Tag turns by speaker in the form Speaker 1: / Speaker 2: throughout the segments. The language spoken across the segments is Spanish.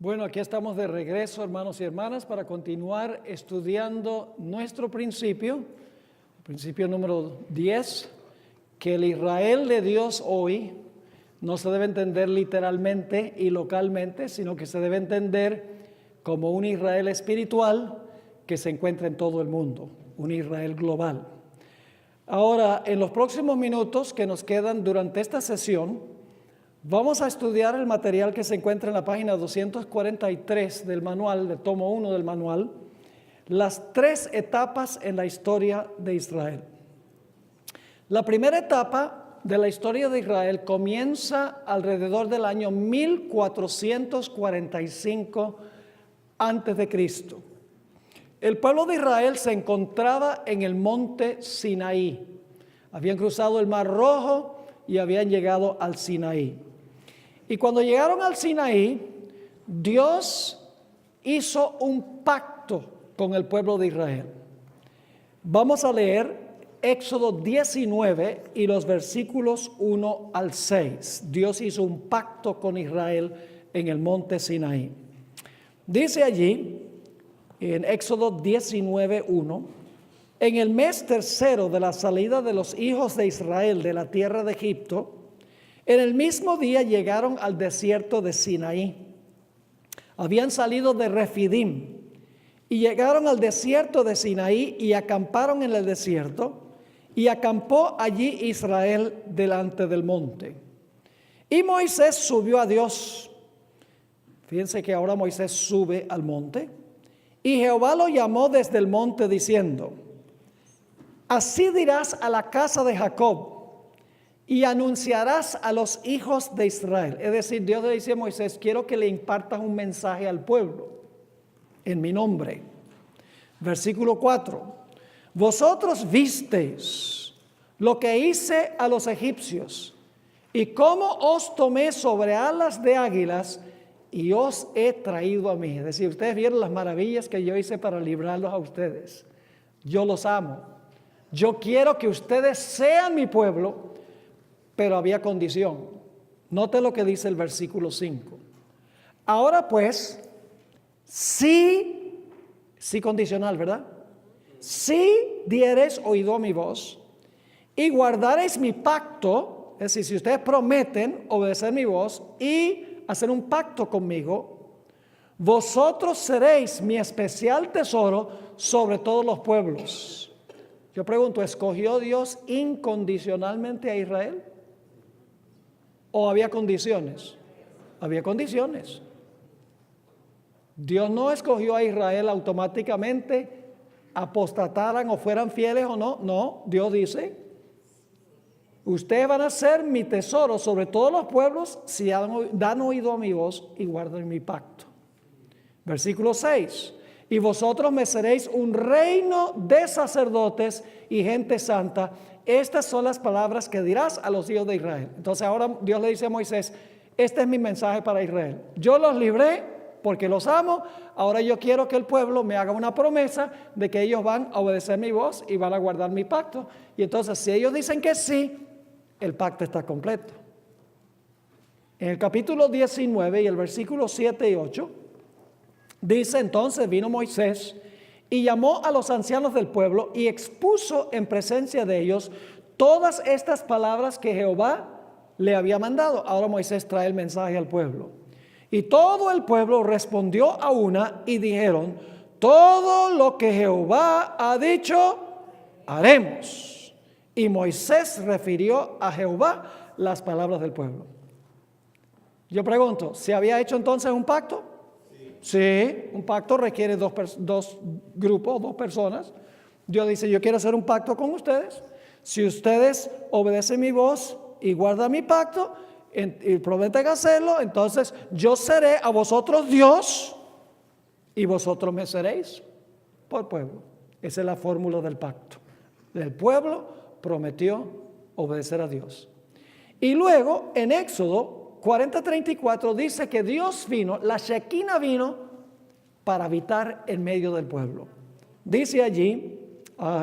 Speaker 1: Bueno, aquí estamos de regreso, hermanos y hermanas, para continuar estudiando nuestro principio, el principio número 10, que el Israel de Dios hoy no se debe entender literalmente y localmente, sino que se debe entender como un Israel espiritual que se encuentra en todo el mundo, un Israel global. Ahora, en los próximos minutos que nos quedan durante esta sesión, vamos a estudiar el material que se encuentra en la página 243 del manual, de tomo 1 del manual, las 3 etapas en la historia de Israel. La primera etapa de la historia de Israel comienza alrededor del año 1445 a.C. El pueblo de Israel se encontraba en el monte Sinaí. Habían cruzado el Mar Rojo y habían llegado al Sinaí. Y cuando llegaron al Sinaí, Dios hizo un pacto con el pueblo de Israel. Vamos a leer Éxodo 19 y los versículos 1 al 6. Dios hizo un pacto con Israel en el monte Sinaí. Dice allí, en Éxodo 19, 1, en el mes tercero de la salida de los hijos de Israel de la tierra de Egipto, en el mismo día llegaron al desierto de Sinaí. Habían salido de Refidim y llegaron al desierto de Sinaí y acamparon en el desierto, y acampó allí Israel delante del monte. Y Moisés subió a Dios. Fíjense que ahora Moisés sube al monte. Y Jehová lo llamó desde el monte diciendo: así dirás a la casa de Jacob y anunciarás a los hijos de Israel. Es decir, Dios le dice a Moisés: quiero que le impartas un mensaje al pueblo en mi nombre. Versículo 4: vosotros visteis lo que hice a los egipcios y cómo os tomé sobre alas de águilas y os he traído a mí. Es decir, ustedes vieron las maravillas que yo hice para librarlos a ustedes. Yo los amo. Yo quiero que ustedes sean mi pueblo, pero había condición. Note lo que dice el versículo 5. Ahora pues, sí condicional, ¿verdad? Si diereis oído a mi voz y guardareis mi pacto, es decir, si ustedes prometen obedecer mi voz y hacer un pacto conmigo, vosotros seréis mi especial tesoro sobre todos los pueblos. Yo pregunto, ¿escogió Dios incondicionalmente a Israel? ¿O había condiciones? Había condiciones. Dios no escogió a Israel automáticamente, apostataran o fueran fieles o no. No, Dios dice: ustedes van a ser mi tesoro sobre todos los pueblos si dan oído a mi voz y guardan mi pacto. Versículo 6. Y vosotros me seréis un reino de sacerdotes y gente santa. Estas son las palabras que dirás a los hijos de Israel. Entonces ahora Dios le dice a Moisés: este es mi mensaje para Israel. Yo los libré porque los amo. Ahora yo quiero que el pueblo me haga una promesa de que ellos van a obedecer mi voz y van a guardar mi pacto. Y entonces si ellos dicen que sí, el pacto está completo. En el capítulo 19 y el versículo 7 y 8, dice: entonces vino Moisés y llamó a los ancianos del pueblo y expuso en presencia de ellos todas estas palabras que Jehová le había mandado. Ahora Moisés trae el mensaje al pueblo. Y todo el pueblo respondió a una y dijeron: todo lo que Jehová ha dicho, haremos. Y Moisés refirió a Jehová las palabras del pueblo. Yo pregunto, ¿se había hecho entonces un pacto? Sí, un pacto requiere dos grupos, dos personas. Dios dice: yo quiero hacer un pacto con ustedes. Si ustedes obedecen mi voz y guardan mi pacto y prometen hacerlo, entonces yo seré a vosotros Dios y vosotros me seréis por pueblo. Esa es la fórmula del pacto. El pueblo prometió obedecer a Dios. Y luego en Éxodo 40:34 dice que Dios vino, la Shekinah vino para habitar en medio del pueblo. Dice allí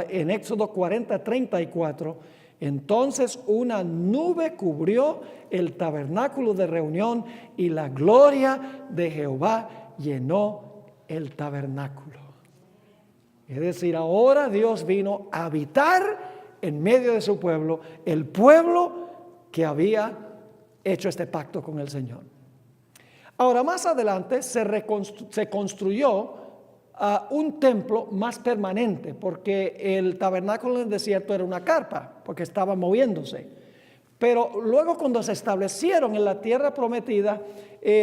Speaker 1: en Éxodo 40:34: Entonces una nube cubrió el tabernáculo de reunión y la gloria de Jehová llenó el tabernáculo. Es decir, ahora Dios vino a habitar en medio de su pueblo, el pueblo que había hecho este pacto con el Señor. Ahora, más adelante se construyó un templo más permanente, porque el tabernáculo en el desierto era una carpa, porque estaba moviéndose. Pero luego, cuando se establecieron en la tierra prometida,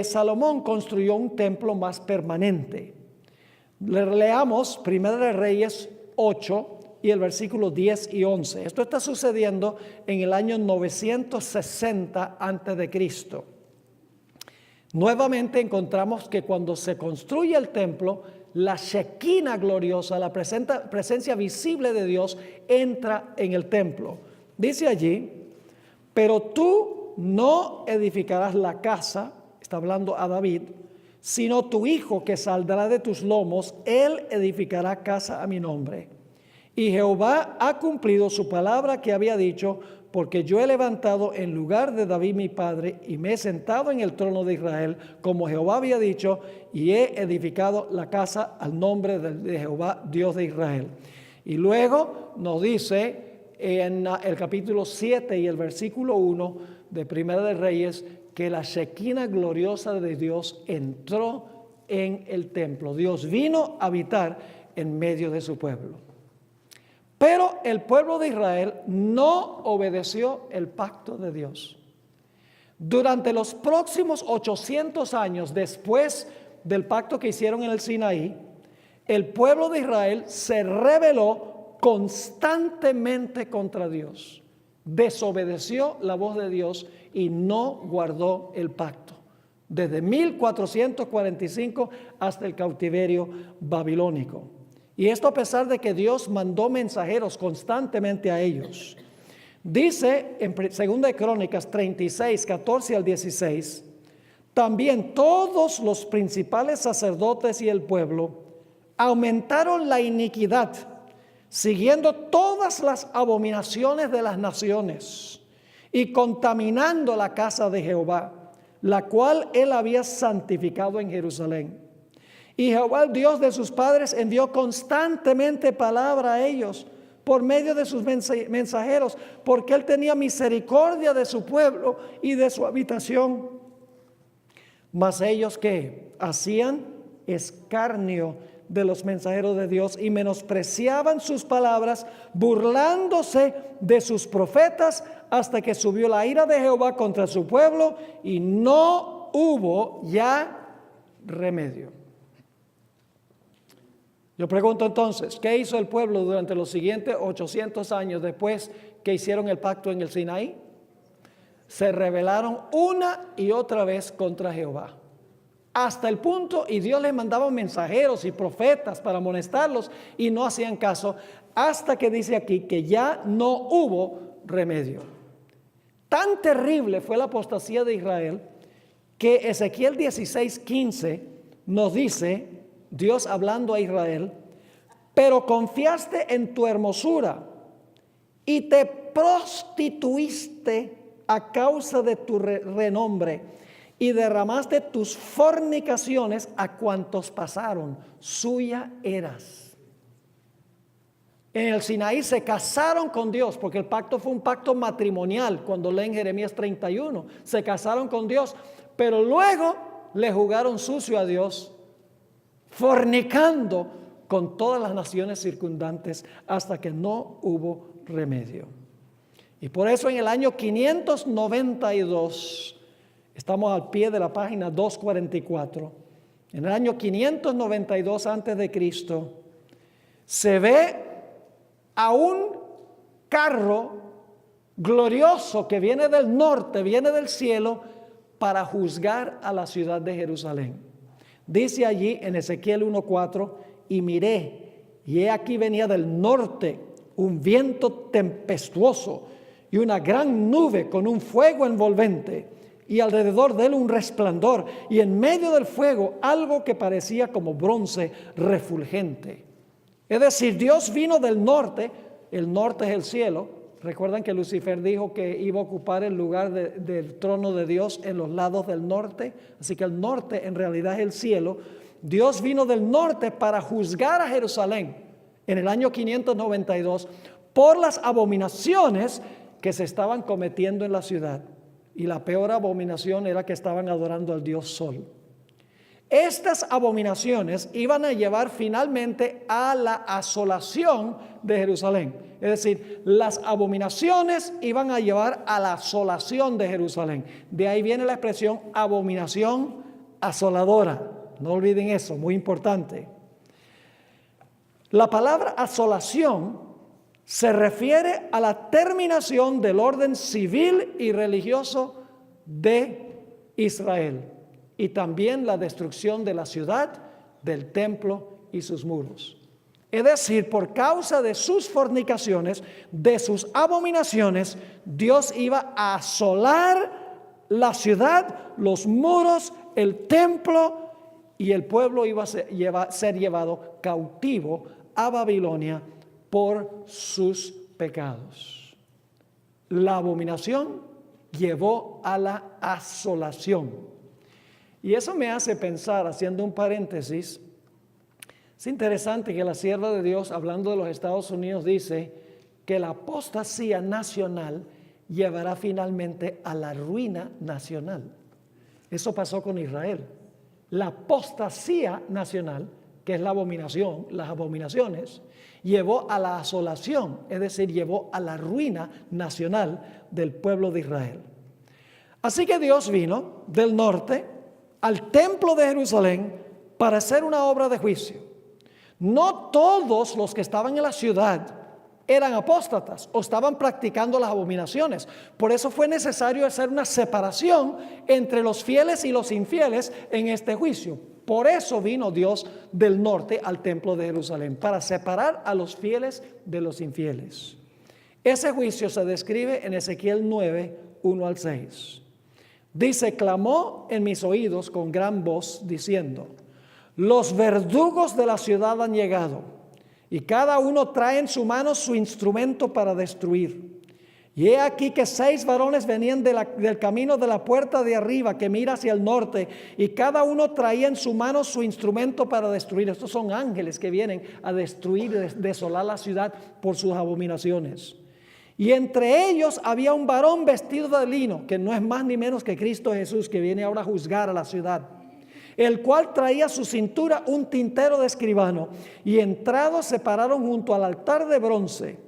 Speaker 1: Salomón construyó un templo más permanente. Leamos 1 de Reyes 8 y el versículo 10 y 11. Esto está sucediendo en el año 960 antes de Cristo. Nuevamente encontramos que cuando se construye el templo, la Shekinah gloriosa, la presencia visible de Dios, entra en el templo. Dice allí: pero tú no edificarás la casa, está hablando a David, sino tu hijo que saldrá de tus lomos, él edificará casa a mi nombre. Y Jehová ha cumplido su palabra que había dicho, porque yo he levantado en lugar de David mi padre y me he sentado en el trono de Israel, como Jehová había dicho, y he edificado la casa al nombre de Jehová, Dios de Israel. Y luego nos dice en el capítulo 7 y el versículo 1 de Primera de Reyes que la Shekinah gloriosa de Dios entró en el templo. Dios vino a habitar en medio de su pueblo. Pero el pueblo de Israel no obedeció el pacto de Dios. Durante los próximos 800 años después del pacto que hicieron en el Sinaí, el pueblo de Israel se rebeló constantemente contra Dios. Desobedeció la voz de Dios y no guardó el pacto. Desde 1445 hasta el cautiverio babilónico. Y esto a pesar de que Dios mandó mensajeros constantemente a ellos. Dice en 2 Crónicas 36, 14 al 16, también todos los principales sacerdotes y el pueblo aumentaron la iniquidad, siguiendo todas las abominaciones de las naciones y contaminando la casa de Jehová, la cual él había santificado en Jerusalén. Y Jehová, el Dios de sus padres, envió constantemente palabra a ellos por medio de sus mensajeros, porque él tenía misericordia de su pueblo y de su habitación. Mas ellos, ¿qué? Hacían escarnio de los mensajeros de Dios y menospreciaban sus palabras, burlándose de sus profetas, hasta que subió la ira de Jehová contra su pueblo y no hubo ya remedio. Yo pregunto entonces, ¿qué hizo el pueblo durante los siguientes 800 años después que hicieron el pacto en el Sinaí? Se rebelaron una y otra vez contra Jehová. Hasta el punto, y Dios les mandaba mensajeros y profetas para amonestarlos y no hacían caso, hasta que dice aquí que ya no hubo remedio. Tan terrible fue la apostasía de Israel que Ezequiel 16:15 nos dice, Dios hablando a Israel: pero confiaste en tu hermosura y te prostituiste a causa de tu renombre y derramaste tus fornicaciones a cuantos pasaron, suya eras. En el Sinaí se casaron con Dios, porque el pacto fue un pacto matrimonial. Cuando leen Jeremías 31, se casaron con Dios, pero luego le jugaron sucio a Dios, fornicando con todas las naciones circundantes hasta que no hubo remedio. Y por eso en el año 592, estamos al pie de la página 244, en el año 592 antes de Cristo, se ve a un carro glorioso que viene del norte, viene del cielo, para juzgar a la ciudad de Jerusalén. Dice allí en Ezequiel 1:4, y miré, y he aquí venía del norte un viento tempestuoso y una gran nube con un fuego envolvente, y alrededor de él un resplandor, y en medio del fuego algo que parecía como bronce refulgente. Es decir, Dios vino del norte, el norte es el cielo, Recuerdan que Lucifer dijo que iba a ocupar el lugar del trono de Dios en los lados del norte. Así que el norte en realidad es el cielo. Dios vino del norte para juzgar a Jerusalén en el año 592 por las abominaciones que se estaban cometiendo en la ciudad. Y la peor abominación era que estaban adorando al Dios Sol. Estas abominaciones iban a llevar finalmente a la asolación de Jerusalén. Es decir, las abominaciones iban a llevar a la asolación de Jerusalén. De ahí viene la expresión abominación asoladora. No olviden eso, muy importante. La palabra asolación se refiere a la terminación del orden civil y religioso de Israel. Y también la destrucción de la ciudad, del templo y sus muros. Es decir, por causa de sus fornicaciones, de sus abominaciones, Dios iba a asolar la ciudad, los muros, el templo, y el pueblo iba a ser llevado cautivo a Babilonia por sus pecados. La abominación llevó a la asolación. Y eso me hace pensar, haciendo un paréntesis, es interesante que la sierva de Dios, hablando de los Estados Unidos, dice que la apostasía nacional llevará finalmente a la ruina nacional. Eso pasó con Israel. La apostasía nacional, que es la abominación, las abominaciones, llevó a la asolación, es decir, llevó a la ruina nacional del pueblo de Israel. Así que Dios vino del norte al templo de Jerusalén para hacer una obra de juicio. No todos los que estaban en la ciudad eran apóstatas o estaban practicando las abominaciones. Por eso fue necesario hacer una separación entre los fieles y los infieles en este juicio. Por eso vino Dios del norte al templo de Jerusalén, para separar a los fieles de los infieles. Ese juicio se describe en Ezequiel 9, 1 al 6. Dice: clamó en mis oídos con gran voz diciendo: los verdugos de la ciudad han llegado, y cada uno trae en su mano su instrumento para destruir. Y he aquí que 6 varones venían del camino de la puerta de arriba que mira hacia el norte, y cada uno traía en su mano su instrumento para destruir. Estos son ángeles que vienen a destruir, desolar la ciudad por sus abominaciones. Y entre ellos había un varón vestido de lino, que no es más ni menos que Cristo Jesús, que viene ahora a juzgar a la ciudad, el cual traía a su cintura un tintero de escribano, y entrados se pararon junto al altar de bronce.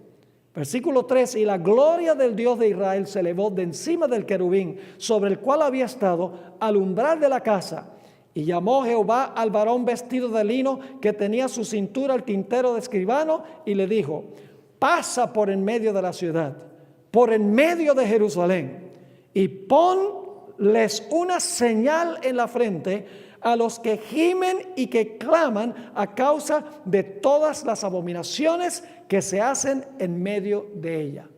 Speaker 1: Versículo 3: y la gloria del Dios de Israel se elevó de encima del querubín sobre el cual había estado al umbral de la casa. Y llamó Jehová al varón vestido de lino que tenía a su cintura el tintero de escribano, y le dijo: pasa por en medio de la ciudad, por en medio de Jerusalén, y ponles una señal en la frente a los que gimen y que claman a causa de todas las abominaciones que se hacen en medio de ella.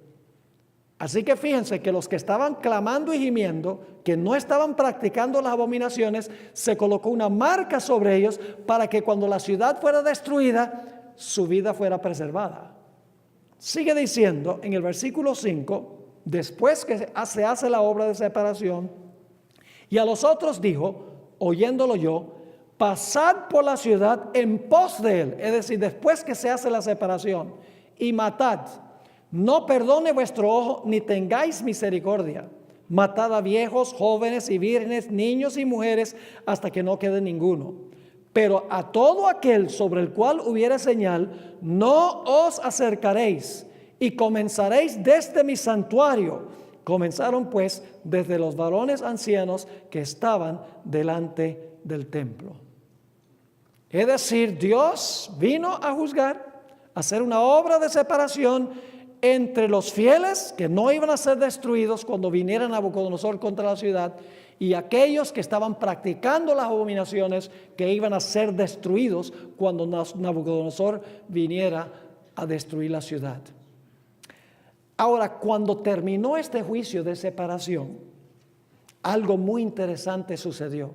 Speaker 1: Así que fíjense que los que estaban clamando y gimiendo, que no estaban practicando las abominaciones, se colocó una marca sobre ellos para que cuando la ciudad fuera destruida, su vida fuera preservada. Sigue diciendo en el versículo 5, después que se hace la obra de separación, y a los otros dijo, oyéndolo yo: pasad por la ciudad en pos de él, es decir, después que se hace la separación, y matad. No perdone vuestro ojo, ni tengáis misericordia. Matad a viejos, jóvenes y vírgenes, niños y mujeres, hasta que no quede ninguno. Pero a todo aquel sobre el cual hubiere señal, no os acercaréis, y comenzaréis desde mi santuario. Comenzaron pues desde los varones ancianos que estaban delante del templo. Es decir, Dios vino a juzgar, a hacer una obra de separación entre los fieles que no iban a ser destruidos cuando viniera Nabucodonosor contra la ciudad, y aquellos que estaban practicando las abominaciones que iban a ser destruidos cuando Nabucodonosor viniera a destruir la ciudad. Ahora, cuando terminó este juicio de separación, algo muy interesante sucedió.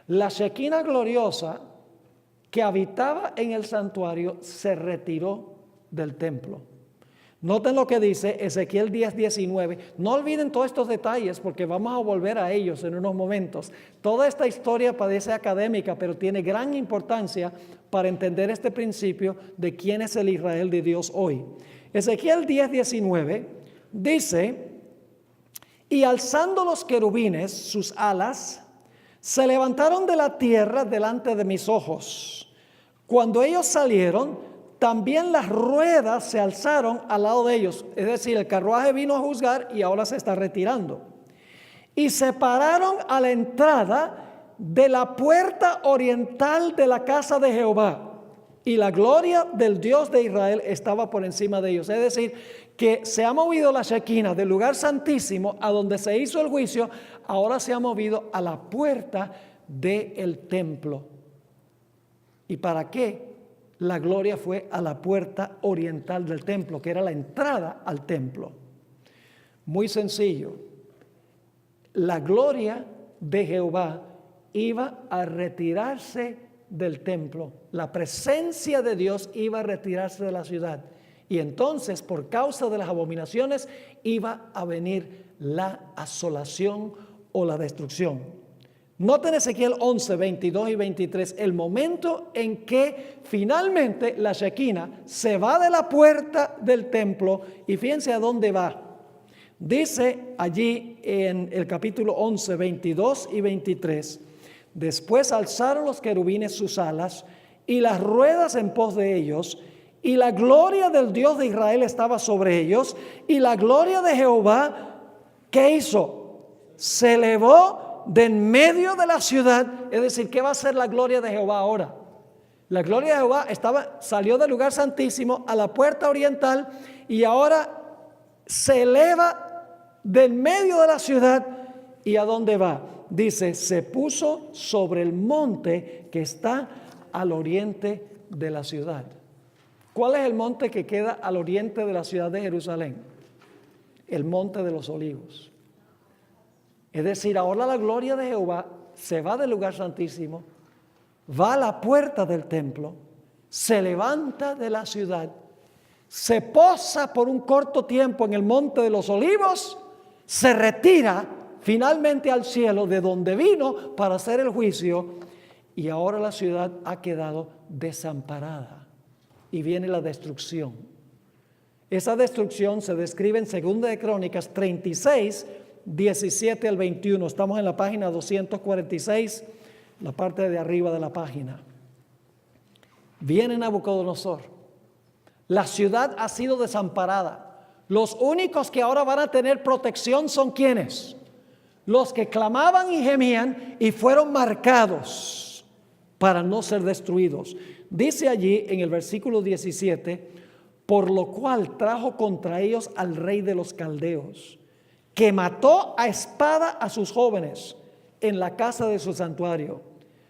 Speaker 1: La Shekinah gloriosa que habitaba en el santuario se retiró del templo. Noten lo que dice Ezequiel 10:19. No olviden todos estos detalles porque vamos a volver a ellos en unos momentos. Toda esta historia parece académica, pero tiene gran importancia para entender este principio de quién es el Israel de Dios hoy. Ezequiel 10:19 dice: y alzando los querubines sus alas, se levantaron de la tierra delante de mis ojos. Cuando ellos salieron, también las ruedas se alzaron al lado de ellos. Es decir, el carruaje vino a juzgar y ahora se está retirando. Y se pararon a la entrada de la puerta oriental de la casa de Jehová. Y la gloria del Dios de Israel estaba por encima de ellos. Es decir, que se ha movido la Shekinah del lugar santísimo a donde se hizo el juicio, ahora se ha movido a la puerta del templo. ¿Y para qué? La gloria fue a la puerta oriental del templo, que era la entrada al templo. Muy sencillo. La gloria de Jehová iba a retirarse del templo. La presencia de Dios iba a retirarse de la ciudad. Y entonces, por causa de las abominaciones, iba a venir la asolación o la destrucción. Noten Ezequiel 11, 22 y 23, el momento en que finalmente la Shekinah se va de la puerta del templo y fíjense a dónde va. Dice allí en el capítulo 11, 22 y 23, después alzaron los querubines sus alas y las ruedas en pos de ellos, y la gloria del Dios de Israel estaba sobre ellos, y la gloria de Jehová, ¿qué hizo? Se elevó de en medio de la ciudad. Es decir, ¿qué va a hacer la gloria de Jehová ahora? La gloria de Jehová salió del lugar santísimo a la puerta oriental y ahora se eleva del medio de la ciudad. ¿Y a dónde va? Dice, se puso sobre el monte que está al oriente de la ciudad. ¿Cuál es el monte que queda al oriente de la ciudad de Jerusalén? El monte de los olivos. Es decir, ahora la gloria de Jehová se va del lugar santísimo, va a la puerta del templo, se levanta de la ciudad, se posa por un corto tiempo en el monte de los olivos, se retira finalmente al cielo de donde vino para hacer el juicio, y ahora la ciudad ha quedado desamparada y viene la destrucción. Esa destrucción se describe en 2 de Crónicas 36, 17 al 21. Estamos en la página 246, la parte de arriba de la página. Viene Nabucodonosor. La ciudad ha sido desamparada. Los únicos que ahora van a tener protección son ¿quiénes? Los que clamaban y gemían y fueron marcados para no ser destruidos. Dice allí en el versículo 17, por lo cual trajo contra ellos al rey de los caldeos, que mató a espada a sus jóvenes en la casa de su santuario,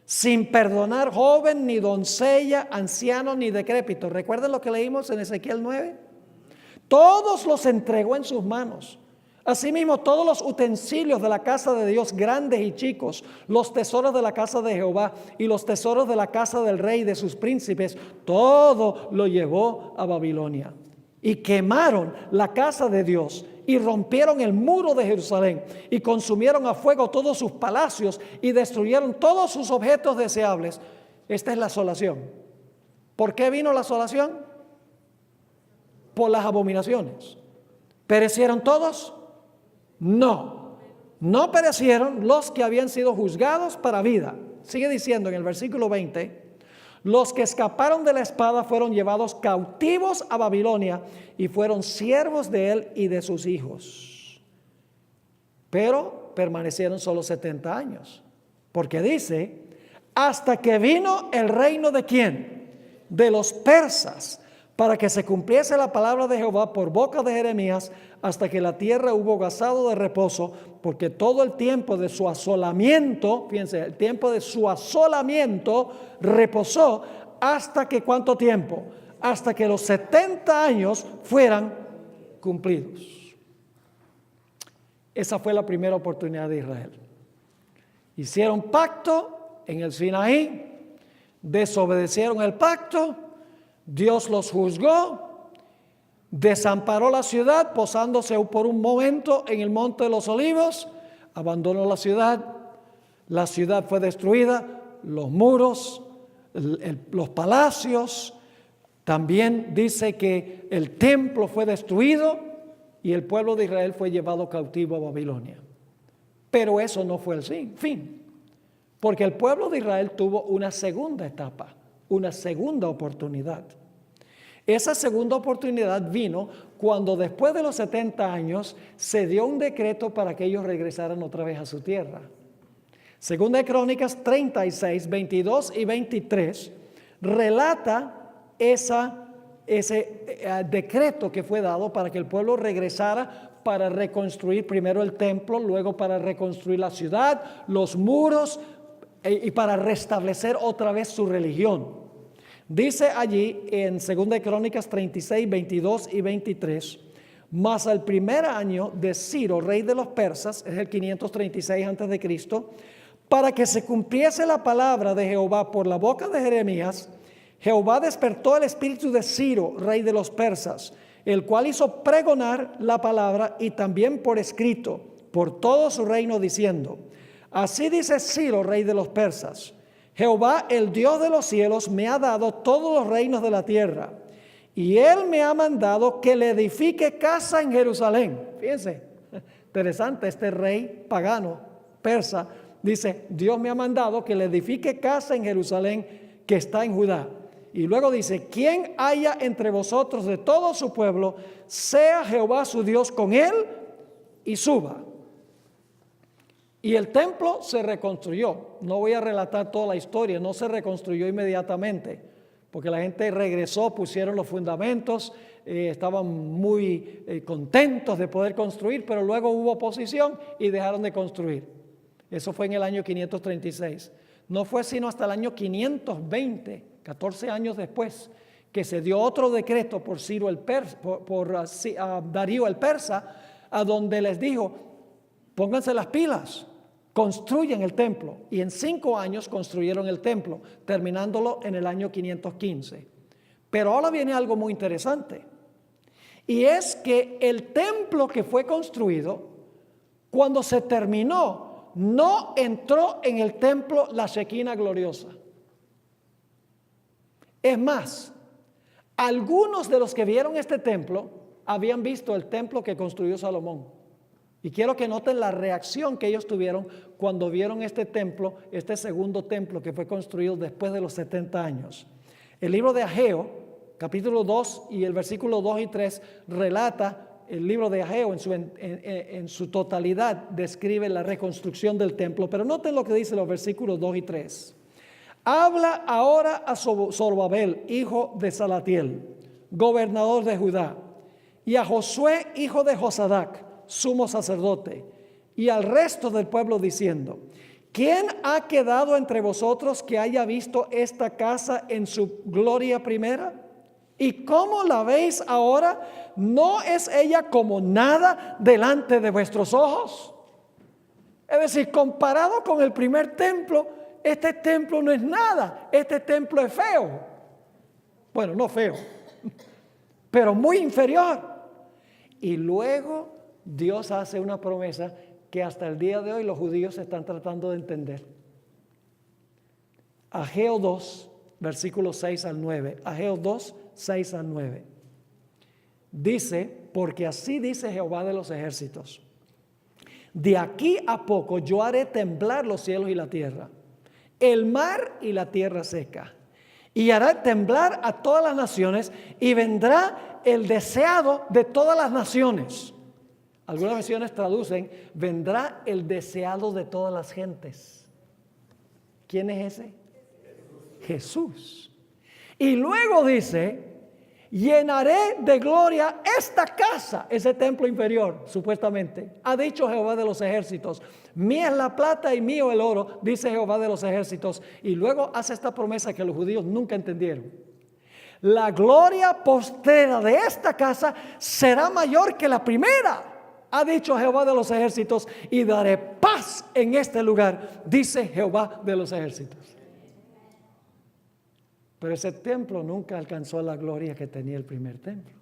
Speaker 1: sin perdonar joven, ni doncella, anciano, ni decrépito. ¿Recuerdan lo que leímos en Ezequiel 9? Todos los entregó en sus manos. Asimismo, todos los utensilios de la casa de Dios, grandes y chicos, los tesoros de la casa de Jehová y los tesoros de la casa del rey y de sus príncipes, todo lo llevó a Babilonia. Y quemaron la casa de Dios y rompieron el muro de Jerusalén y consumieron a fuego todos sus palacios y destruyeron todos sus objetos deseables. Esta es la asolación. ¿Por qué vino la asolación? Por las abominaciones. ¿Perecieron todos? No, no perecieron los que habían sido juzgados para vida. Sigue diciendo en el versículo 20, los que escaparon de la espada fueron llevados cautivos a Babilonia y fueron siervos de él y de sus hijos. Pero permanecieron solo 70 años, porque dice, hasta que vino el reino de ¿quién? De los persas, para que se cumpliese la palabra de Jehová por boca de Jeremías, hasta que la tierra hubo gozado de reposo, porque todo el tiempo de su asolamiento, fíjense, el tiempo de su asolamiento reposó hasta que ¿cuánto tiempo? Hasta que los 70 años fueran cumplidos. Esa fue la primera oportunidad de Israel. Hicieron pacto en el Sinaí, desobedecieron el pacto, Dios los juzgó, desamparó la ciudad, posándose por un momento en el monte de los Olivos, abandonó la ciudad fue destruida, los muros, los palacios, también dice que el templo fue destruido y el pueblo de Israel fue llevado cautivo a Babilonia. Pero eso no fue el fin, porque el pueblo de Israel tuvo una segunda etapa, una segunda oportunidad. Esa segunda oportunidad vino cuando después de los 70 años se dio un decreto para que ellos regresaran otra vez a su tierra. Segunda de Crónicas 36, 22 y 23 relata ese decreto que fue dado para que el pueblo regresara para reconstruir primero el templo, luego para reconstruir la ciudad, los muros y para restablecer otra vez su religión. Dice allí en 2 de Crónicas 36, 22 y 23, mas al primer año de Ciro, rey de los persas, es el 536 a.C., para que se cumpliese la palabra de Jehová por la boca de Jeremías, Jehová despertó el espíritu de Ciro, rey de los persas, el cual hizo pregonar la palabra y también por escrito, por todo su reino, diciendo: así dice Ciro, rey de los persas: Jehová, el Dios de los cielos, me ha dado todos los reinos de la tierra, y él me ha mandado que le edifique casa en Jerusalén. Fíjense, interesante, este rey pagano, persa, dice: Dios me ha mandado que le edifique casa en Jerusalén, que está en Judá. Y luego dice: quien haya entre vosotros de todo su pueblo, sea Jehová su Dios con él y suba. Y el templo se reconstruyó. No voy a relatar toda la historia, no se reconstruyó inmediatamente, porque la gente regresó, pusieron los fundamentos, estaban muy contentos de poder construir, pero luego hubo oposición y dejaron de construir. Eso fue en el año 536. No fue sino hasta el año 520, 14 años después, que se dio otro decreto por Ciro el persa, por Darío el persa, a donde les dijo: pónganse las pilas, construyan el templo. Y en 5 años construyeron el templo, terminándolo en el año 515. Pero ahora viene algo muy interesante, y es que el templo que fue construido, cuando se terminó, no entró en el templo la Shekinah gloriosa. Es más, algunos de los que vieron este templo habían visto el templo que construyó Salomón. Y quiero que noten la reacción que ellos tuvieron cuando vieron este templo, este segundo templo que fue construido después de los 70 años. El libro de Ageo, capítulo 2 y el versículo 2 y 3 relata. El libro de Ageo en su totalidad describe la reconstrucción del templo, pero noten lo que dice los versículos 2 y 3. Habla ahora a Zorobabel, hijo de Salatiel, gobernador de Judá, y a Josué, hijo de Josadac, sumo sacerdote, y al resto del pueblo, diciendo: ¿quién ha quedado entre vosotros que haya visto esta casa en su gloria primera? ¿Y cómo la veis ahora? ¿No es ella como nada delante de vuestros ojos? Es decir, comparado con el primer templo, este templo no es nada. Este templo es feo. Bueno, no feo, pero muy inferior. Y luego Dios hace una promesa que hasta el día de hoy los judíos están tratando de entender. Ageo 2, versículos 6 al 9. Ageo 2, 6 al 9. Dice: porque así dice Jehová de los ejércitos: de aquí a poco yo haré temblar los cielos y la tierra, el mar y la tierra seca, y haré temblar a todas las naciones, y vendrá el deseado de todas las naciones. Algunas versiones traducen: vendrá el deseado de todas las gentes. ¿Quién es ese? Jesús. Y luego dice: llenaré de gloria esta casa, ese templo inferior, supuestamente. Ha dicho Jehová de los ejércitos: mía es la plata y mío el oro, dice Jehová de los ejércitos. Y luego hace esta promesa que los judíos nunca entendieron: la gloria postrera de esta casa será mayor que la primera, ha dicho Jehová de los ejércitos, y daré paz en este lugar, dice Jehová de los ejércitos. Pero ese templo nunca alcanzó la gloria que tenía el primer templo.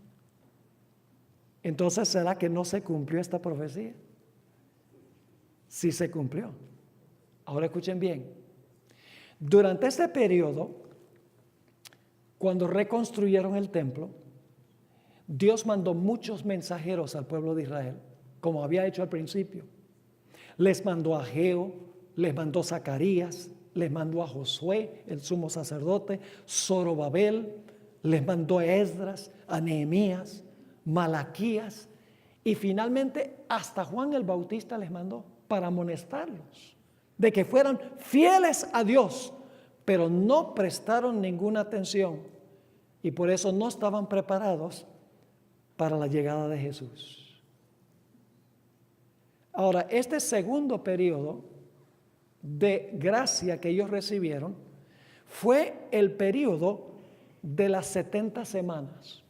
Speaker 1: Entonces, ¿será que no se cumplió esta profecía? Sí se cumplió. Ahora escuchen bien. Durante este periodo, cuando reconstruyeron el templo, Dios mandó muchos mensajeros al pueblo de Israel, como había hecho al principio. Les mandó a Ageo, les mandó a Zacarías, les mandó a Josué, el sumo sacerdote, Zorobabel, les mandó a Esdras, a Nehemías, Malaquías, y finalmente hasta Juan el Bautista les mandó para amonestarlos de que fueran fieles a Dios, pero no prestaron ninguna atención y por eso no estaban preparados para la llegada de Jesús. Ahora, este segundo periodo de gracia que ellos recibieron fue el periodo de las 70 semanas.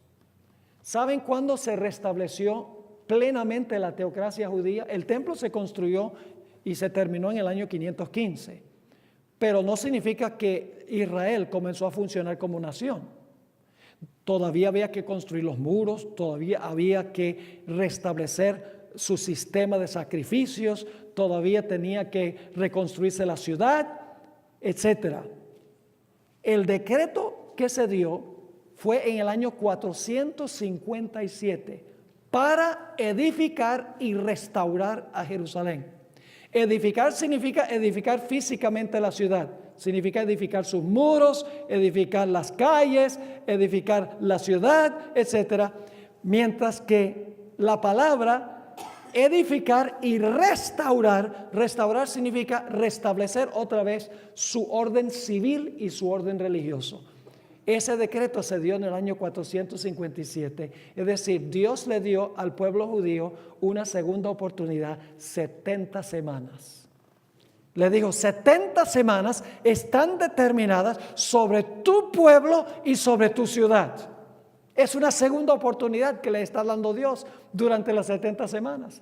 Speaker 1: ¿Saben cuándo se restableció plenamente la teocracia judía? El templo se construyó y se terminó en el año 515, pero no significa que Israel comenzó a funcionar como nación. Todavía había que construir los muros, todavía había que restablecer su sistema de sacrificios, todavía tenía que reconstruirse la ciudad, etc. El decreto que se dio fue en el año 457 para edificar y restaurar a Jerusalén. Edificar significa edificar físicamente la ciudad, significa edificar sus muros, edificar las calles, edificar la ciudad, etc. Mientras que la palabra edificar y restaurar, restaurar significa restablecer otra vez su orden civil y su orden religioso. Ese decreto se dio en el año 457, es decir, Dios le dio al pueblo judío una segunda oportunidad, 70 semanas. Le dijo, 70 semanas están determinadas sobre tu pueblo y sobre tu ciudad. Es una segunda oportunidad que le está dando Dios durante las 70 semanas.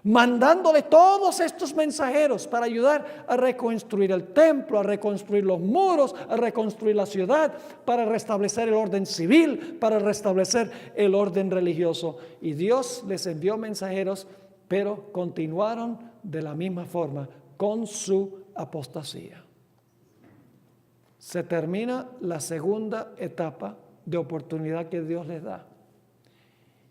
Speaker 1: Mandándole todos estos mensajeros para ayudar a reconstruir el templo, a reconstruir los muros, a reconstruir la ciudad, para restablecer el orden civil, para restablecer el orden religioso. Y Dios les envió mensajeros, pero continuaron de la misma forma con su apostasía. Se termina la segunda etapa de oportunidad que Dios les da.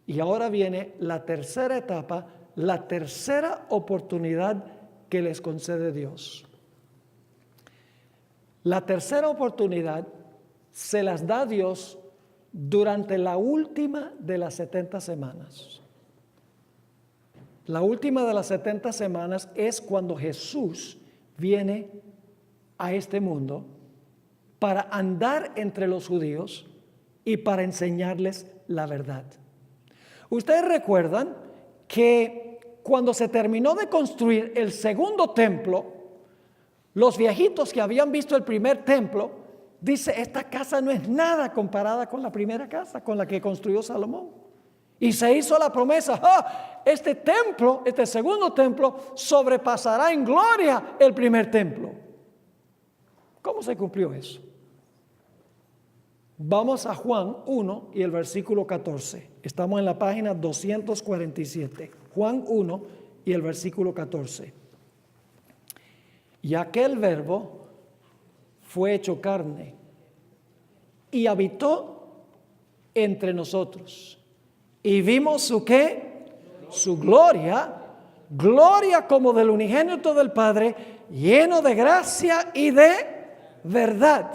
Speaker 1: Y ahora viene la tercera etapa, la tercera oportunidad que les concede Dios. La tercera oportunidad se las da Dios durante la última de las 70 semanas. La última de las 70 semanas es cuando Jesús viene a este mundo para andar entre los judíos y para enseñarles la verdad. Ustedes recuerdan que cuando se terminó de construir el segundo templo, los viejitos que habían visto el primer templo, dice, esta casa no es nada comparada con la primera casa, con la que construyó Salomón. Y se hizo la promesa, este templo, este segundo templo, sobrepasará en gloria el primer templo. ¿Cómo se cumplió eso? Vamos a Juan 1 y el versículo 14. Estamos en la página 247. Juan 1 y el versículo 14. Y aquel verbo fue hecho carne y habitó entre nosotros. Y vimos su ¿qué? Su gloria, gloria como del unigénito del Padre, lleno de gracia y de verdad.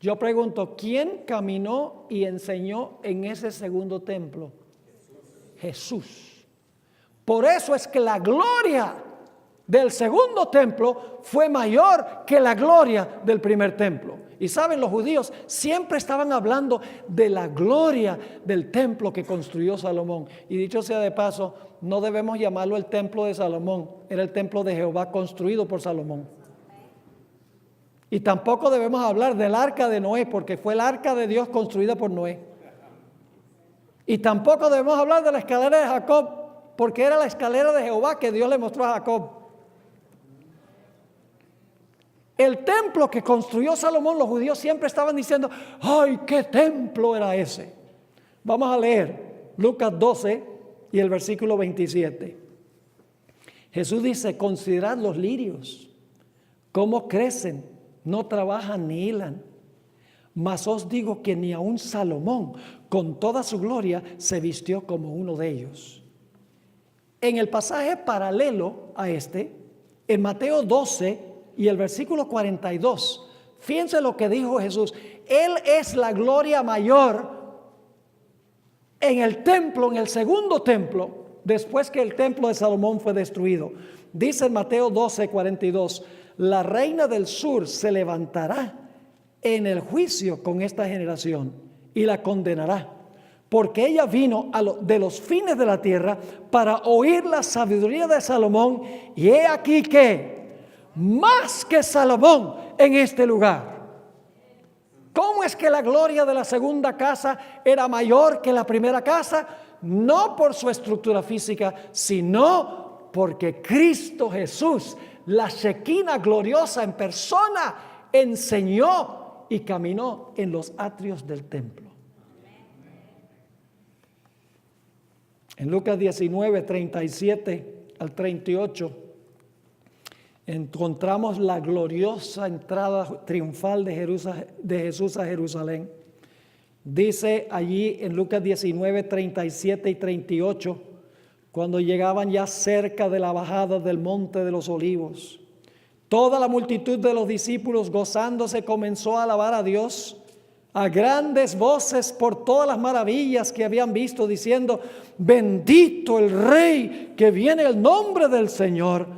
Speaker 1: Yo pregunto, ¿quién caminó y enseñó en ese segundo templo? Jesús. Por eso es que la gloria del segundo templo fue mayor que la gloria del primer templo. Y saben, los judíos siempre estaban hablando de la gloria del templo que construyó Salomón. Y dicho sea de paso, no debemos llamarlo el templo de Salomón, era el templo de Jehová construido por Salomón. Y tampoco debemos hablar del arca de Noé, porque fue el arca de Dios construida por Noé. Y tampoco debemos hablar de la escalera de Jacob, porque era la escalera de Jehová que Dios le mostró a Jacob. El templo que construyó Salomón, los judíos siempre estaban diciendo, ¡ay, qué templo era ese! Vamos a leer Lucas 12 y el versículo 27. Jesús dice, considerad los lirios, cómo crecen, no trabajan ni hilan. Mas os digo que ni aun Salomón, con toda su gloria, se vistió como uno de ellos. En el pasaje paralelo a este, en Mateo 12 y el versículo 42, fíjense lo que dijo Jesús. Él es la gloria mayor en el templo, en el segundo templo, después que el templo de Salomón fue destruido. Dice en Mateo 12, 42, la reina del sur se levantará en el juicio con esta generación y la condenará, porque ella vino de los fines de la tierra para oír la sabiduría de Salomón, y he aquí que más que Salomón en este lugar. ¿Cómo es que la gloria de la segunda casa era mayor que la primera casa? No por su estructura física, sino porque Cristo Jesús, la Shekinah gloriosa en persona, enseñó y caminó en los atrios del templo. En Lucas 19, 37 al 38, encontramos la gloriosa entrada triunfal de Jesús a Jerusalén. Dice allí en Lucas 19, 37 y 38, cuando llegaban ya cerca de la bajada del monte de los olivos, toda la multitud de los discípulos gozándose comenzó a alabar a Dios a grandes voces por todas las maravillas que habían visto, diciendo, bendito el Rey que viene en el nombre del Señor,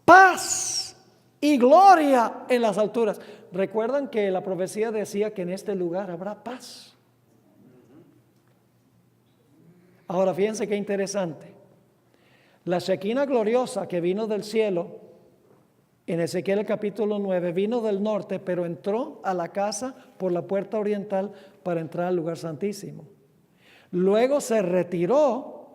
Speaker 1: paz y gloria en las alturas. Recuerdan que la profecía decía que en este lugar habrá paz. Ahora fíjense qué interesante. La Shekinah gloriosa que vino del cielo, en Ezequiel capítulo 9, vino del norte, pero entró a la casa por la puerta oriental para entrar al lugar santísimo. Luego se retiró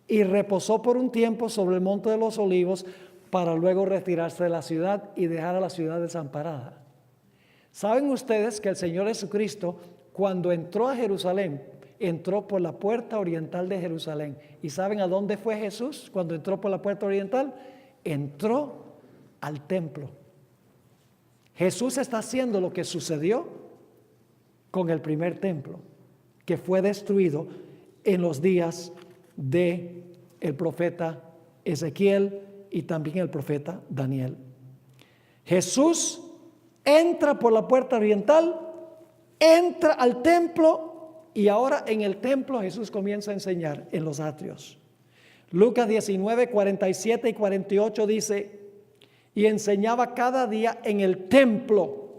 Speaker 1: y reposó por un tiempo sobre el monte de los olivos, para luego retirarse de la ciudad y dejar a la ciudad desamparada. ¿Saben ustedes que el Señor Jesucristo, cuando entró a Jerusalén, entró por la puerta oriental de Jerusalén? ¿Y saben a dónde fue Jesús cuando entró por la puerta oriental? Entró al templo. Jesús está haciendo lo que sucedió con el primer templo, que fue destruido en los días de el profeta Ezequiel y también el profeta Daniel. Jesús entra por la puerta oriental, entra al templo, y ahora en el templo Jesús comienza a enseñar en los atrios. Lucas 19, 47 y 48 dice, y enseñaba cada día en el templo.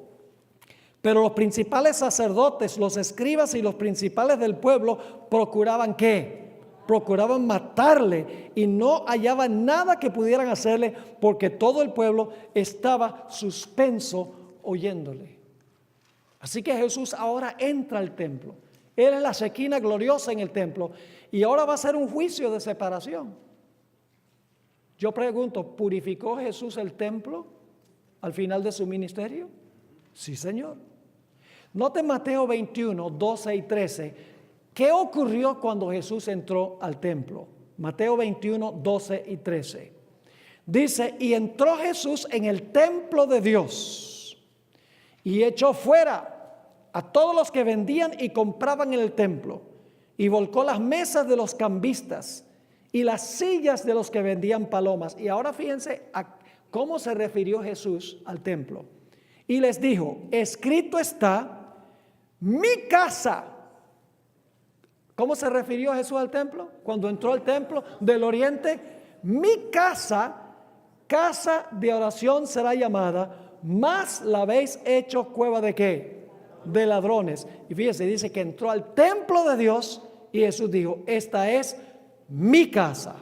Speaker 1: Pero los principales sacerdotes, los escribas y los principales del pueblo procuraban ¿qué? Procuraban matarle, y no hallaban nada que pudieran hacerle, porque todo el pueblo estaba suspenso oyéndole. Así que Jesús ahora entra al templo. Él es la Shekinah gloriosa en el templo, y ahora va a ser un juicio de separación. Yo pregunto, ¿purificó Jesús el templo al final de su ministerio? Sí, Señor. Noten Mateo 21, 12 y 13. ¿Qué ocurrió cuando Jesús entró al templo? Mateo 21, 12 y 13. Dice, y entró Jesús en el templo de Dios y echó fuera a todos los que vendían y compraban en el templo, y volcó las mesas de los cambistas y las sillas de los que vendían palomas. Y ahora fíjense a cómo se refirió Jesús al templo. Y les dijo, escrito está, mi casa. ¿Cómo se refirió Jesús al templo? Cuando entró al templo del oriente, mi casa, casa de oración será llamada, mas la habéis hecho cueva de ¿qué? De ladrones. Y fíjense, dice que entró al templo de Dios y Jesús dijo, esta es mi casa.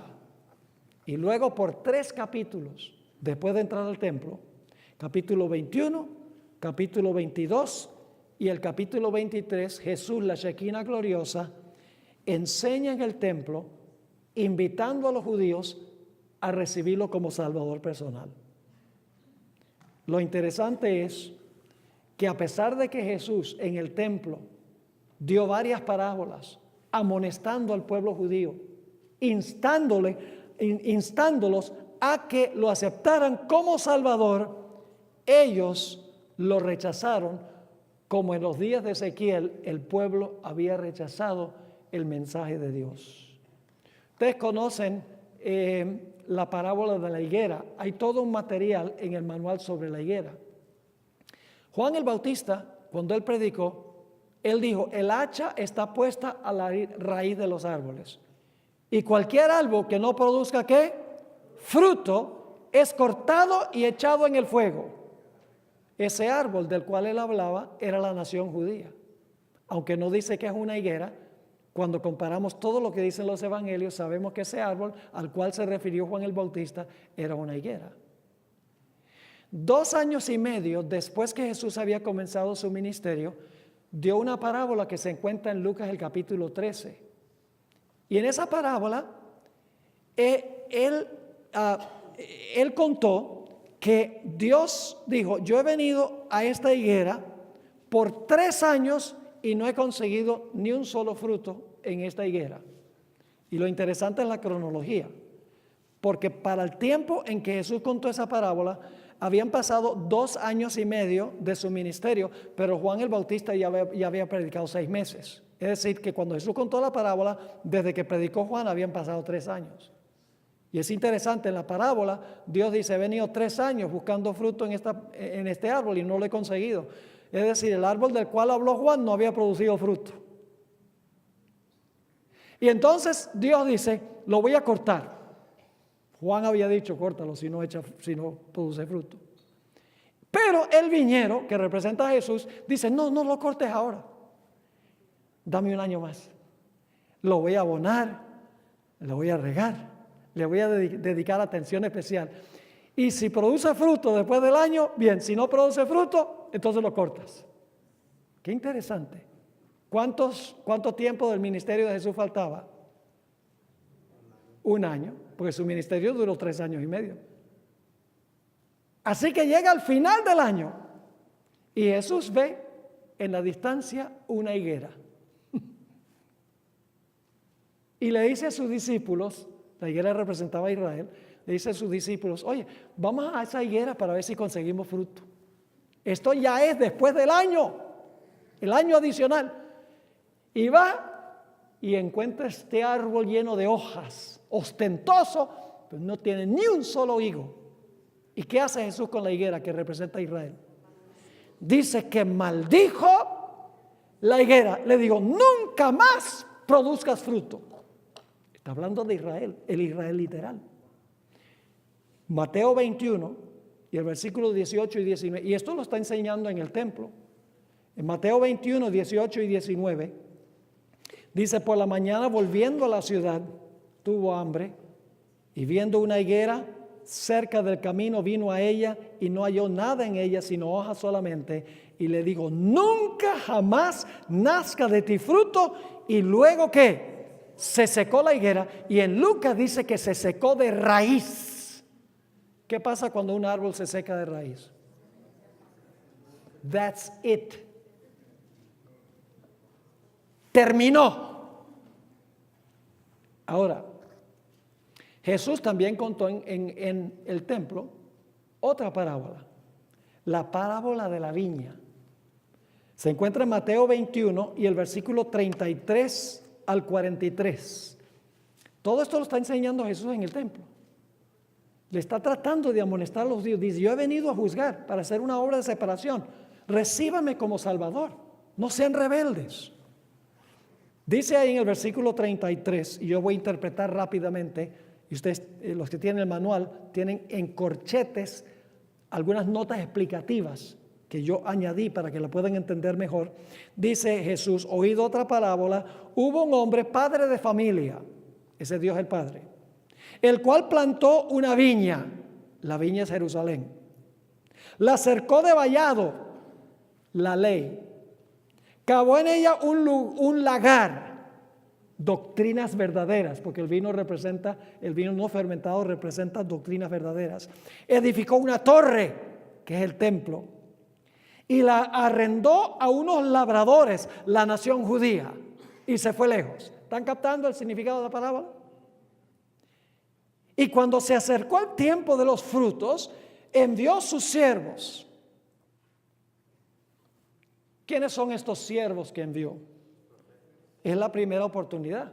Speaker 1: Y luego por 3 capítulos, después de entrar al templo, capítulo 21, capítulo 22 y el capítulo 23, Jesús, la Shekinah gloriosa, enseña en el templo, invitando a los judíos a recibirlo como Salvador personal. Lo interesante es que a pesar de que Jesús en el templo dio varias parábolas amonestando al pueblo judío, instándolos a que lo aceptaran como Salvador. Ellos lo rechazaron, como en los días de Ezequiel el pueblo había rechazado el mensaje de Dios. Ustedes conocen la parábola de la higuera. Hay todo un material en el manual sobre la higuera. Juan el Bautista, cuando él predicó, él dijo: el hacha está puesta a la raíz de los árboles, y cualquier árbol que no produzca ¿qué? Fruto es cortado y echado en el fuego. Ese árbol del cual él hablaba era la nación judía. Aunque no dice que es una higuera, cuando comparamos todo lo que dicen los evangelios, sabemos que ese árbol al cual se refirió Juan el Bautista era una higuera. 2 años y medio después que Jesús había comenzado su ministerio, dio una parábola que se encuentra en Lucas el capítulo 13. Y en esa parábola, él contó que Dios dijo: yo he venido a esta higuera por 3 años y no he conseguido ni un solo fruto en esta higuera. Y lo interesante es la cronología, porque para el tiempo en que Jesús contó esa parábola, habían pasado 2 años y medio de su ministerio, pero Juan el Bautista ya había predicado 6 meses. Es decir, que cuando Jesús contó la parábola, desde que predicó Juan habían pasado 3 años. Y es interesante, en la parábola Dios dice: he venido 3 años buscando fruto en este árbol y no lo he conseguido. Es decir, el árbol del cual habló Juan no había producido fruto. Y entonces Dios dice: lo voy a cortar. Juan había dicho: córtalo si no produce fruto. Pero el viñero, que representa a Jesús, dice: no lo cortes ahora. Dame 1 año más. Lo voy a abonar, lo voy a regar, le voy a dedicar atención especial. Y si produce fruto después del año, bien. Si no produce fruto, entonces lo cortas. Qué interesante. ¿Cuánto tiempo del ministerio de Jesús faltaba? 1 año, porque su ministerio duró 3 años y medio. Así que llega al final del año y Jesús ve en la distancia una higuera. Y le dice a sus discípulos, la higuera representaba a Israel, le dice a sus discípulos: oye, vamos a esa higuera para ver si conseguimos fruto. Esto ya es después del año, el año adicional. Y va y encuentra este árbol lleno de hojas, ostentoso, pero no tiene ni un solo higo. ¿Y qué hace Jesús con la higuera que representa a Israel? Dice que maldijo la higuera. Le digo: nunca más produzcas fruto. Está hablando de Israel, el Israel literal. Mateo 21 y el versículo 18 y 19. Y esto lo está enseñando en el templo. En Mateo 21, 18 y 19. Dice: por la mañana, volviendo a la ciudad, tuvo hambre, y viendo una higuera cerca del camino, vino a ella y no halló nada en ella sino hojas solamente, y le digo: nunca jamás nazca de ti fruto. Y luego ¿qué? Se secó la higuera. Y en Lucas dice que se secó de raíz. ¿Qué pasa cuando un árbol se seca de raíz? That's it. Terminó. Ahora, Jesús también contó en el templo otra parábola, la parábola de la viña. Se encuentra en Mateo 21 y el versículo 33 al 43. Todo esto lo está enseñando Jesús en el templo. Le está tratando de amonestar a los judíos. Dice: yo he venido a juzgar para hacer una obra de separación. Recíbame como Salvador. No sean rebeldes. Dice ahí en el versículo 33, y yo voy a interpretar rápidamente, y ustedes, los que tienen el manual, tienen en corchetes algunas notas explicativas que yo añadí para que la puedan entender mejor. Dice Jesús: oído otra parábola, hubo un hombre, padre de familia, ese Dios el Padre, el cual plantó una viña, la viña es Jerusalén, la cercó de vallado, la ley, cavó en ella un lagar, doctrinas verdaderas, porque el vino no fermentado representa doctrinas verdaderas, edificó una torre, que es el templo, y la arrendó a unos labradores, la nación judía, y se fue lejos. ¿Están captando el significado de la parábola? Y cuando se acercó el tiempo de los frutos, envió sus siervos. ¿Quiénes son estos siervos que envió? Es la primera oportunidad.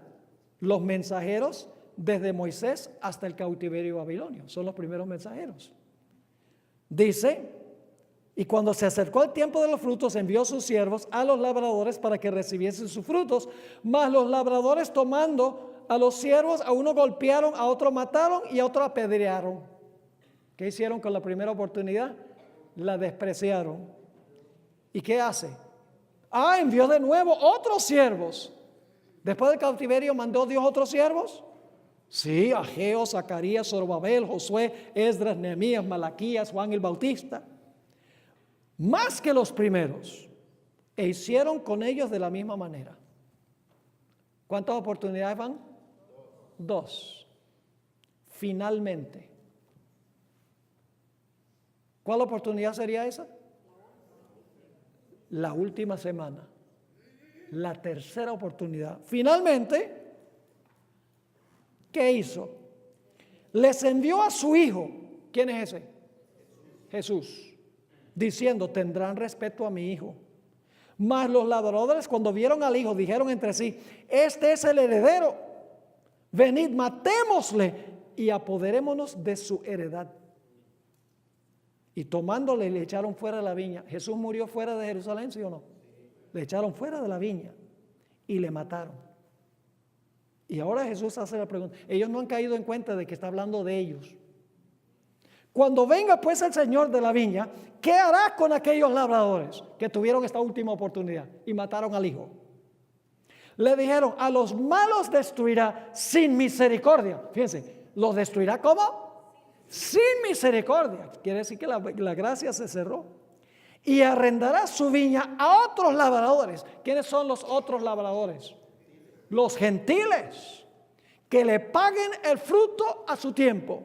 Speaker 1: Los mensajeros desde Moisés hasta el cautiverio babilonio. Son los primeros mensajeros. Dice, y cuando se acercó el tiempo de los frutos, envió sus siervos a los labradores para que recibiesen sus frutos. Mas los labradores, tomando a los siervos, a uno golpearon, a otro mataron y a otro apedrearon. ¿Qué hicieron con la primera oportunidad? La despreciaron. ¿Y qué hace? Envió de nuevo otros siervos. Después del cautiverio, ¿mandó Dios otros siervos? Sí, Ageo, Zacarías, Zorobabel, Josué, Esdras, Nehemías, Malaquías, Juan el Bautista. Más que los primeros. E hicieron con ellos de la misma manera. ¿Cuántas oportunidades van? 2. Finalmente. ¿Cuál oportunidad sería esa? La última semana. La tercera oportunidad. Finalmente, ¿qué hizo? Les envió a su hijo. ¿Quién es ese? Jesús. Diciendo, tendrán respeto a mi hijo. Mas los labradores, cuando vieron al hijo, dijeron entre sí, este es el heredero. Venid, matémosle y apoderémonos de su heredad. Y tomándole, le echaron fuera de la viña. Jesús murió fuera de Jerusalén, ¿sí o no? Le echaron fuera de la viña y le mataron. Y ahora Jesús hace la pregunta. Ellos no han caído en cuenta de que está hablando de ellos. Cuando venga pues el Señor de la viña, ¿qué hará con aquellos labradores que tuvieron esta última oportunidad y mataron al hijo? Le dijeron, a los malos destruirá sin misericordia. Fíjense, ¿los destruirá cómo? Sin misericordia. Quiere decir que la gracia se cerró. Y arrendará su viña a otros labradores. ¿Quiénes son los otros labradores? Los gentiles, que le paguen el fruto a su tiempo.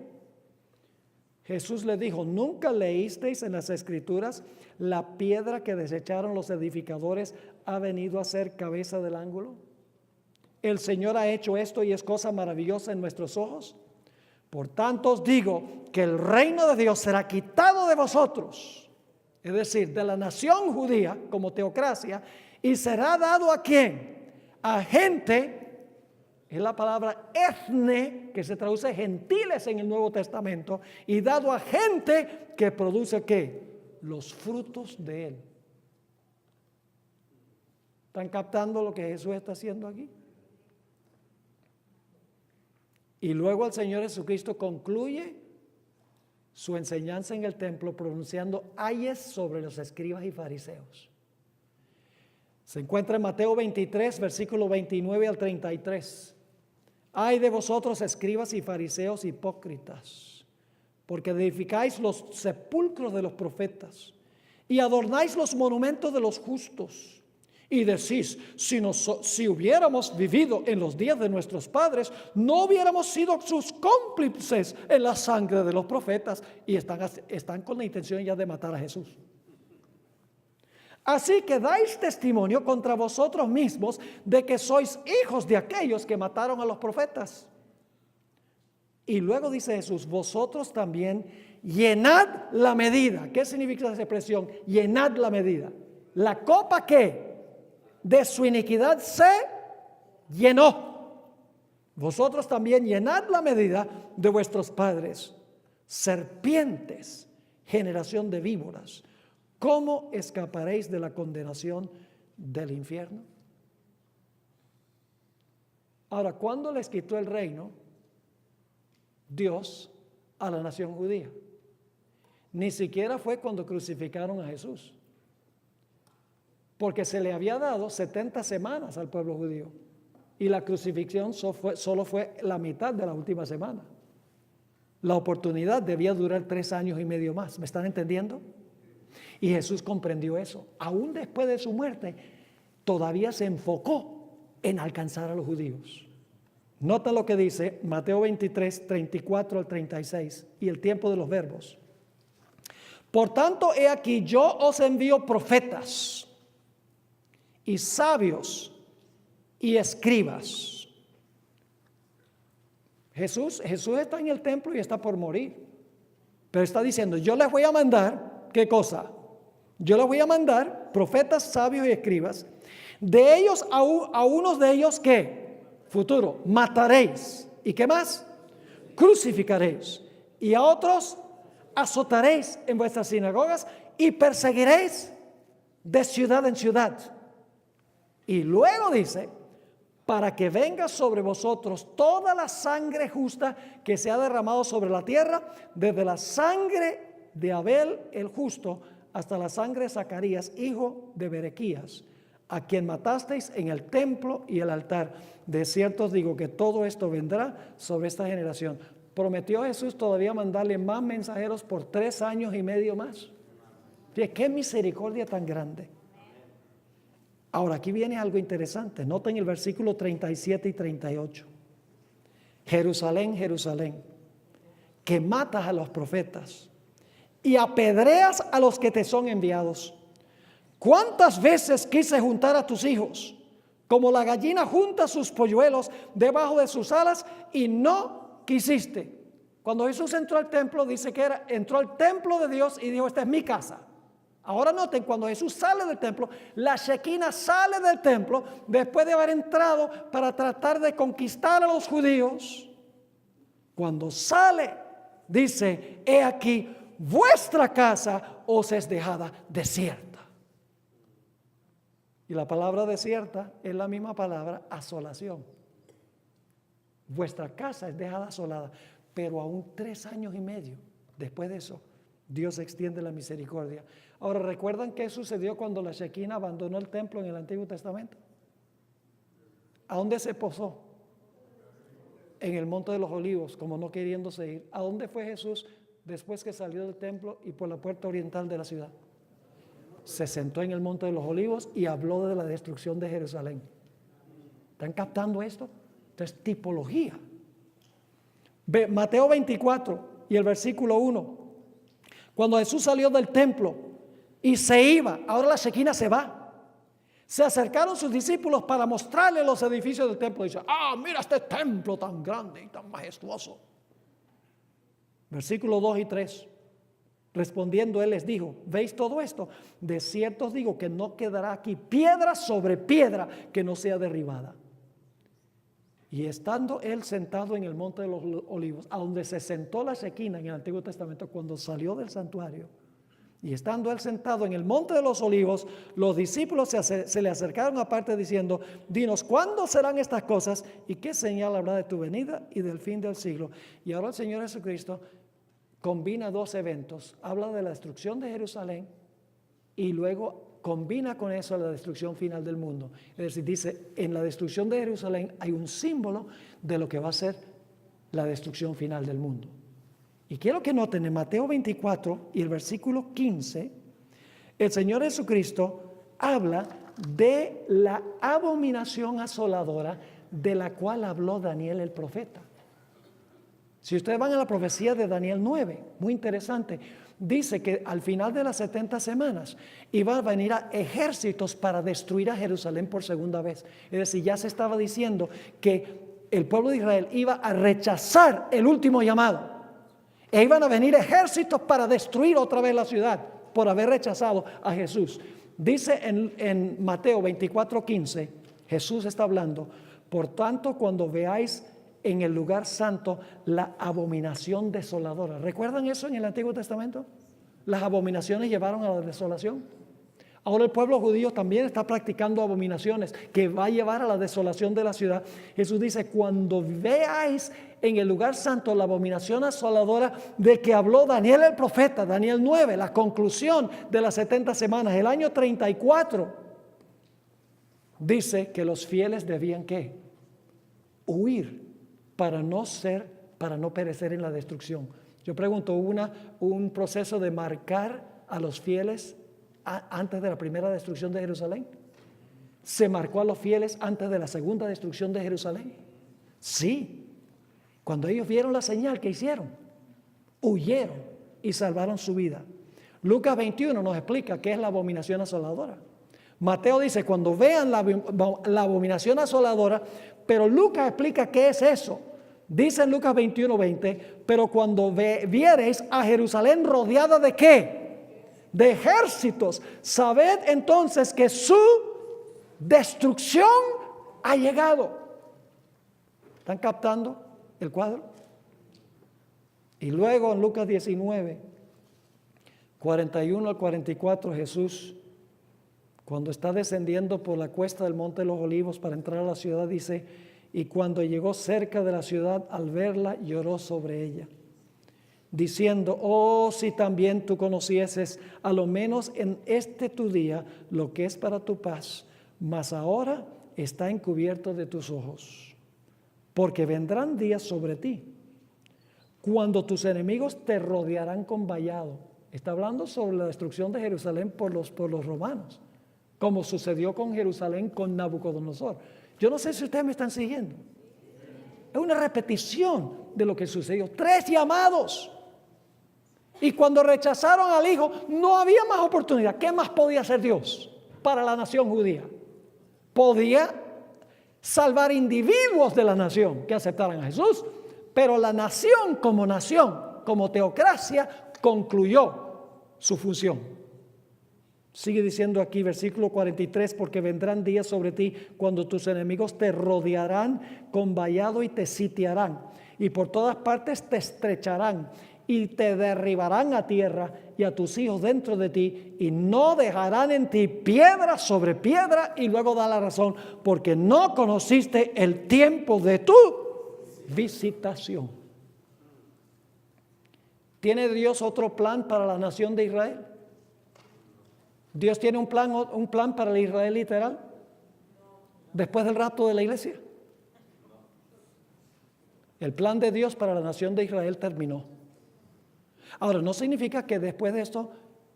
Speaker 1: Jesús le dijo, ¿nunca leísteis en las Escrituras la piedra que desecharon los edificadores ha venido a ser cabeza del ángulo? El Señor ha hecho esto y es cosa maravillosa en nuestros ojos. Por tanto os digo que el reino de Dios será quitado de vosotros, es decir, de la nación judía como teocracia, y será dado ¿a quién? A gente, es la palabra etne, que se traduce gentiles en el Nuevo Testamento, y dado a gente que produce ¿qué? Los frutos de él. ¿Están captando lo que Jesús está haciendo aquí? Y luego el Señor Jesucristo concluye su enseñanza en el templo pronunciando ayes sobre los escribas y fariseos. Se encuentra en Mateo 23, versículo 29 al 33. Ay de vosotros, escribas y fariseos hipócritas, porque edificáis los sepulcros de los profetas y adornáis los monumentos de los justos. Y decís, si hubiéramos vivido en los días de nuestros padres, no hubiéramos sido sus cómplices en la sangre de los profetas. Y están con la intención ya de matar a Jesús. Así que dais testimonio contra vosotros mismos de que sois hijos de aquellos que mataron a los profetas. Y luego dice Jesús, vosotros también llenad la medida. ¿Qué significa esa expresión? Llenad la medida. La copa que de su iniquidad se llenó. Vosotros también llenad la medida de vuestros padres. Serpientes, generación de víboras, ¿cómo escaparéis de la condenación del infierno? Ahora, ¿cuándo les quitó el reino Dios a la nación judía? Ni siquiera fue cuando crucificaron a Jesús, porque se le había dado 70 semanas al pueblo judío y la crucifixión solo fue la mitad de la última semana. La oportunidad debía durar 3 años y medio más. ¿Me están entendiendo? Y Jesús comprendió eso. Aún después de su muerte, todavía se enfocó en alcanzar a los judíos. Nota lo que dice Mateo 23, 34 al 36 y el tiempo de los verbos. Por tanto, he aquí, yo os envío profetas y sabios y escribas. Jesús está en el templo y está por morir. Pero está diciendo, yo les voy a mandar, ¿qué cosa? Yo les voy a mandar profetas, sabios y escribas. De ellos, a unos de ellos, ¿qué? Futuro, mataréis. ¿Y qué más? Crucificaréis. Y a otros azotaréis en vuestras sinagogas y perseguiréis de ciudad en ciudad. Y luego dice, para que venga sobre vosotros toda la sangre justa que se ha derramado sobre la tierra, desde la sangre de Abel el justo hasta la sangre de Zacarías, hijo de Berequías, a quien matasteis en el templo y el altar. De cierto os digo que todo esto vendrá sobre esta generación. Prometió Jesús todavía mandarle más mensajeros por 3 años y medio más. Fíjate, qué misericordia tan grande. Ahora, aquí viene algo interesante. Noten el versículo 37 y 38. Jerusalén, Jerusalén, que matas a los profetas y apedreas a los que te son enviados. ¿Cuántas veces quise juntar a tus hijos, como la gallina junta sus polluelos debajo de sus alas, y no quisiste? Cuando Jesús entró al templo, dice que entró al templo de Dios y dijo, esta es mi casa. Ahora noten, cuando Jesús sale del templo, la Shekinah sale del templo después de haber entrado para tratar de conquistar a los judíos. Cuando sale, dice, he aquí, vuestra casa os es dejada desierta. Y la palabra desierta es la misma palabra asolación. Vuestra casa es dejada asolada, pero aún 3 años y medio después de eso, Dios extiende la misericordia. Ahora, ¿recuerdan qué sucedió cuando la Shekinah abandonó el templo en el Antiguo Testamento? ¿A dónde se posó? En el Monte de los Olivos, como no queriéndose ir. ¿A dónde fue Jesús después que salió del templo y por la puerta oriental de la ciudad? Se sentó en el Monte de los Olivos y habló de la destrucción de Jerusalén. ¿Están captando esto? Esto es tipología. Mateo 24 y el versículo 1. Cuando Jesús salió del templo y se iba, ahora la Shekinah se va. Se acercaron sus discípulos para mostrarle los edificios del templo. Y dice, mira este templo tan grande y tan majestuoso. Versículos 2 y 3. Respondiendo él les dijo, ¿veis todo esto? De cierto os digo que no quedará aquí piedra sobre piedra que no sea derribada. Y estando él sentado en el Monte de los Olivos, a donde se sentó la Shekinah en el Antiguo Testamento cuando salió del santuario, y estando él sentado en el Monte de los Olivos, los discípulos se le acercaron aparte diciendo, dinos, ¿cuándo serán estas cosas? ¿Y qué señal habrá de tu venida y del fin del siglo? Y ahora el Señor Jesucristo combina 2 eventos. Habla de la destrucción de Jerusalén y luego combina con eso la destrucción final del mundo. Es decir, dice, en la destrucción de Jerusalén hay un símbolo de lo que va a ser la destrucción final del mundo. Y quiero que noten en Mateo 24 y el versículo 15, el Señor Jesucristo habla de la abominación asoladora de la cual habló Daniel el profeta. Si ustedes van a la profecía de Daniel 9, muy interesante, dice que al final de las 70 semanas iba a venir a ejércitos para destruir a Jerusalén por segunda vez. Es decir, ya se estaba diciendo que el pueblo de Israel iba a rechazar el último llamado. E iban a venir ejércitos para destruir otra vez la ciudad por haber rechazado a Jesús. Dice en Mateo 24:15, Jesús está hablando, por tanto cuando veáis en el lugar santo la abominación desoladora. ¿Recuerdan eso en el Antiguo Testamento? Las abominaciones llevaron a la desolación. Ahora el pueblo judío también está practicando abominaciones que va a llevar a la desolación de la ciudad. Jesús dice, cuando veáis en el lugar santo la abominación asoladora de que habló Daniel el profeta, Daniel 9, la conclusión de las 70 semanas, el año 34, dice que los fieles debían ¿qué? Huir para no perecer en la destrucción. Yo pregunto, ¿hubo un proceso de marcar a los fieles antes de la primera destrucción de Jerusalén? ¿Se marcó a los fieles antes de la segunda destrucción de Jerusalén? Sí. Cuando ellos vieron la señal, ¿qué hicieron? Huyeron y salvaron su vida. Lucas 21 nos explica qué es la abominación asoladora. Mateo dice, cuando vean la abominación asoladora, pero Lucas explica qué es eso. Dice en Lucas 21:20, pero cuando viereis a Jerusalén rodeada ¿de qué? De ejércitos, sabed entonces que su destrucción ha llegado. ¿Están captando el cuadro? Y luego en Lucas 19, 41 al 44, Jesús, cuando está descendiendo por la cuesta del Monte de los Olivos para entrar a la ciudad, dice: y cuando llegó cerca de la ciudad, al verla, lloró sobre ella, diciendo: oh, si también tú conocieses, a lo menos en este tu día, lo que es para tu paz, mas ahora está encubierto de tus ojos. Porque vendrán días sobre ti, cuando tus enemigos te rodearán con vallado. Está hablando sobre la destrucción de Jerusalén por los romanos, como sucedió con Jerusalén con Nabucodonosor. Yo no sé si ustedes me están siguiendo. Es una repetición de lo que sucedió. 3 llamados. Y cuando rechazaron al Hijo, no había más oportunidad. ¿Qué más podía hacer Dios para la nación judía? Podía salvar individuos de la nación que aceptaran a Jesús, pero la nación, como teocracia, concluyó su función. Sigue diciendo aquí, versículo 43, porque vendrán días sobre ti cuando tus enemigos te rodearán con vallado y te sitiarán, y por todas partes te estrecharán y te derribarán a tierra y a tus hijos dentro de ti, y no dejarán en ti piedra sobre piedra. Y luego da la razón: porque no conociste el tiempo de tu visitación. ¿Tiene Dios otro plan para la nación de Israel? ¿Dios tiene un plan para el Israel literal después del rapto de la iglesia? El plan de Dios para la nación de Israel terminó. Ahora, no significa que después de esto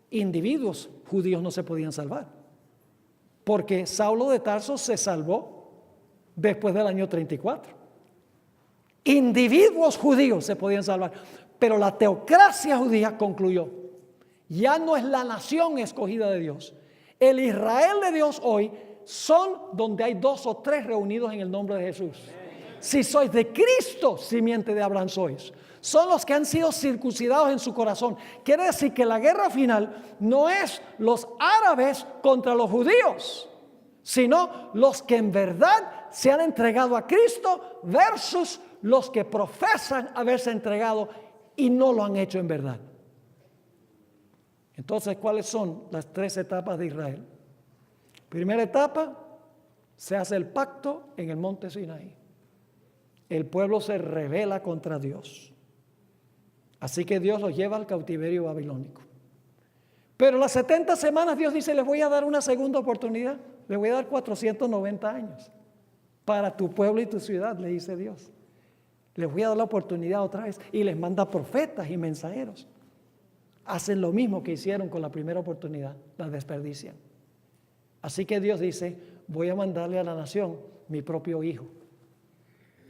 Speaker 1: individuos judíos no se podían salvar, porque Saulo de Tarso se salvó después del año 34. Individuos judíos se podían salvar, pero la teocracia judía concluyó. Ya no es la nación escogida de Dios. El Israel de Dios hoy son donde hay 2 o 3 reunidos en el nombre de Jesús. Si sois de Cristo, simiente de Abraham sois. Son los que han sido circuncidados en su corazón. Quiere decir que la guerra final no es los árabes contra los judíos, sino los que en verdad se han entregado a Cristo versus los que profesan haberse entregado y no lo han hecho en verdad. Entonces, ¿cuáles son las 3 etapas de Israel? Primera etapa, se hace el pacto en el monte Sinaí. El pueblo se rebela contra Dios. Así que Dios los lleva al cautiverio babilónico. Pero las 70 semanas Dios dice: les voy a dar una segunda oportunidad. Les voy a dar 490 años para tu pueblo y tu ciudad, le dice Dios. Les voy a dar la oportunidad otra vez. Y les manda profetas y mensajeros. Hacen lo mismo que hicieron con la primera oportunidad, la desperdician. Así que Dios dice: voy a mandarle a la nación mi propio hijo.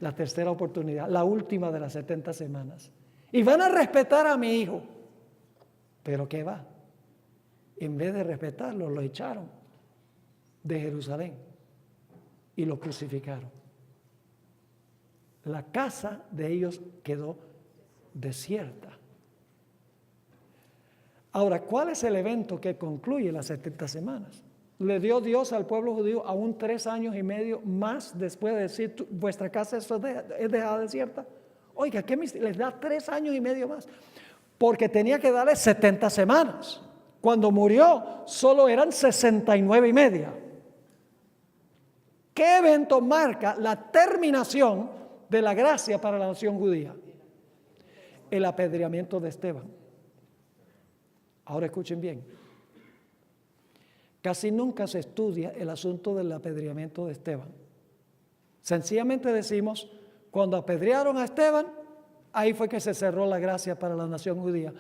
Speaker 1: La tercera oportunidad, la última de las 70 semanas. Y van a respetar a mi hijo. Pero ¿qué va? En vez de respetarlo, lo echaron de Jerusalén y lo crucificaron. La casa de ellos quedó desierta. Ahora, ¿cuál es el evento que concluye las 70 semanas? Le dio Dios al pueblo judío aún 3 años y medio más después de decir: vuestra casa es dejada desierta. Oiga, ¿qué les da 3 años y medio más? Porque tenía que darle 70 semanas. Cuando murió, solo eran 69 y media. ¿Qué evento marca la terminación de la gracia para la nación judía? El apedreamiento de Esteban. Ahora escuchen bien. Casi nunca se estudia el asunto del apedreamiento de Esteban. Sencillamente decimos: cuando apedrearon a Esteban, ahí fue que se cerró la gracia para la nación judía.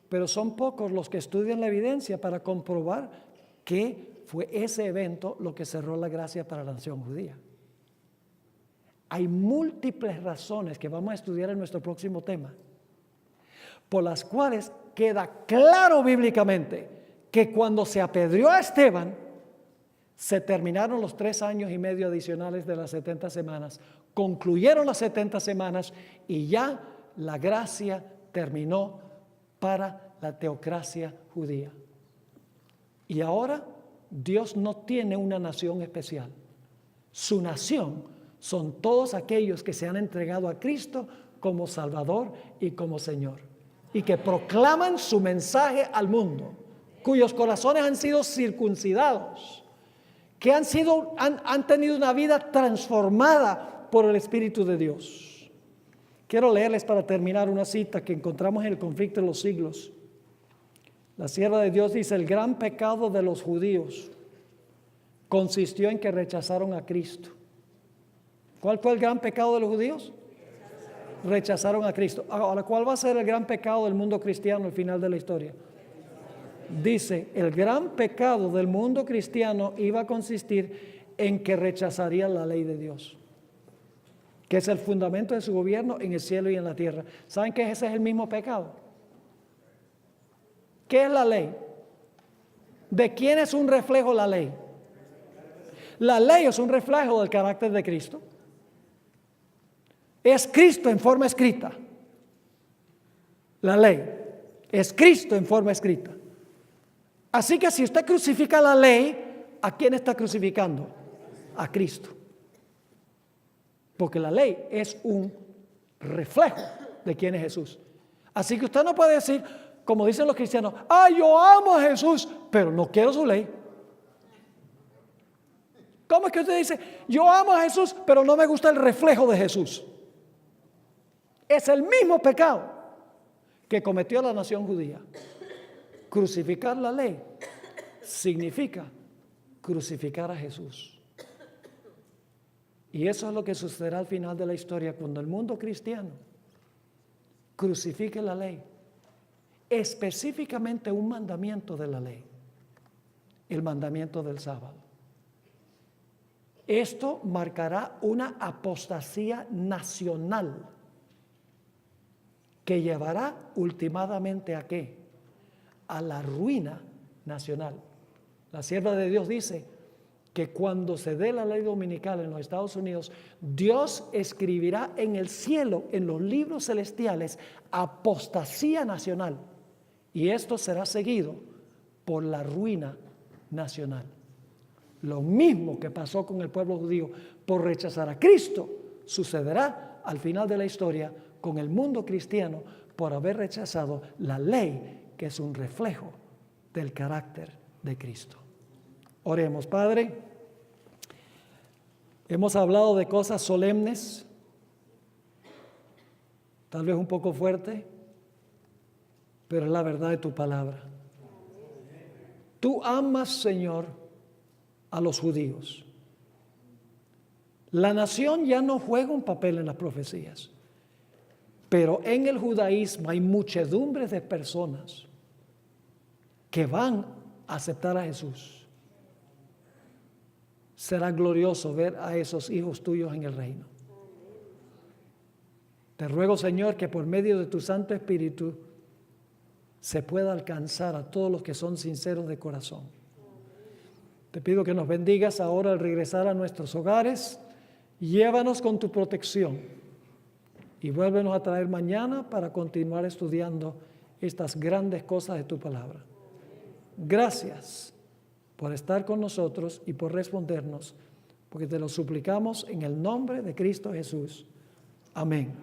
Speaker 1: Pero son pocos los que estudian la evidencia para comprobar que fue ese evento lo que cerró la gracia para la nación judía. Hay múltiples razones que vamos a estudiar en nuestro próximo tema, por las cuales queda claro bíblicamente que cuando se apedreó a Esteban, Se terminaron los 3 años y medio adicionales de las 70 semanas. Concluyeron las 70 semanas y ya la gracia terminó para la teocracia judía. Y ahora Dios no tiene una nación especial. Su nación son todos aquellos que se han entregado a Cristo como Salvador y como Señor, y que proclaman su mensaje al mundo, cuyos corazones han sido circuncidados, que han tenido una vida transformada por el Espíritu de Dios. Quiero leerles para terminar una cita que encontramos en el Conflicto de los Siglos. La sierva de Dios dice: el gran pecado de los judíos consistió en que rechazaron a Cristo. ¿Cuál fue el gran pecado de los judíos? Rechazaron a Cristo. Ahora, ¿cuál va a ser el gran pecado del mundo cristiano al final de la historia? Dice, el gran pecado del mundo cristiano iba a consistir en que rechazaría la ley de Dios, que es el fundamento de su gobierno en el cielo y en la tierra. ¿Saben que ese es el mismo pecado? ¿Qué es la ley? ¿De quién es un reflejo la ley? La ley es un reflejo del carácter de Cristo. Es Cristo en forma escrita. La ley es Cristo en forma escrita. Así que si usted crucifica la ley, ¿a quién está crucificando? A Cristo. Porque la ley es un reflejo de quién es Jesús. Así que usted no puede decir, como dicen los cristianos, yo amo a Jesús, pero no quiero su ley. ¿Cómo es que usted dice, yo amo a Jesús, pero no me gusta el reflejo de Jesús? Es el mismo pecado que cometió la nación judía. Crucificar la ley significa crucificar a Jesús. Y eso es lo que sucederá al final de la historia cuando el mundo cristiano crucifique la ley. Específicamente un mandamiento de la ley, el mandamiento del sábado. Esto marcará una apostasía nacional que llevará ultimadamente ¿a qué? A la ruina nacional. La sierva de Dios dice que cuando se dé la ley dominical en los Estados Unidos, Dios escribirá en el cielo, en los libros celestiales, apostasía nacional. Y esto será seguido por la ruina nacional. Lo mismo que pasó con el pueblo judío por rechazar a Cristo, sucederá al final de la historia con el mundo cristiano por haber rechazado la ley, que es un reflejo del carácter de Cristo. Oremos. Padre, hemos hablado de cosas solemnes, tal vez un poco fuerte, pero es la verdad de tu palabra. Tú amas, Señor, a los judíos. La nación ya no juega un papel en las profecías, pero en el judaísmo hay muchedumbres de personas que van a aceptar a Jesús. Será glorioso ver a esos hijos tuyos en el reino. Te ruego, Señor, que por medio de tu Santo Espíritu se pueda alcanzar a todos los que son sinceros de corazón. Te pido que nos bendigas ahora al regresar a nuestros hogares. Llévanos con tu protección y vuélvenos a traer mañana para continuar estudiando estas grandes cosas de tu palabra. Gracias por estar con nosotros y por respondernos, porque te lo suplicamos en el nombre de Cristo Jesús. Amén.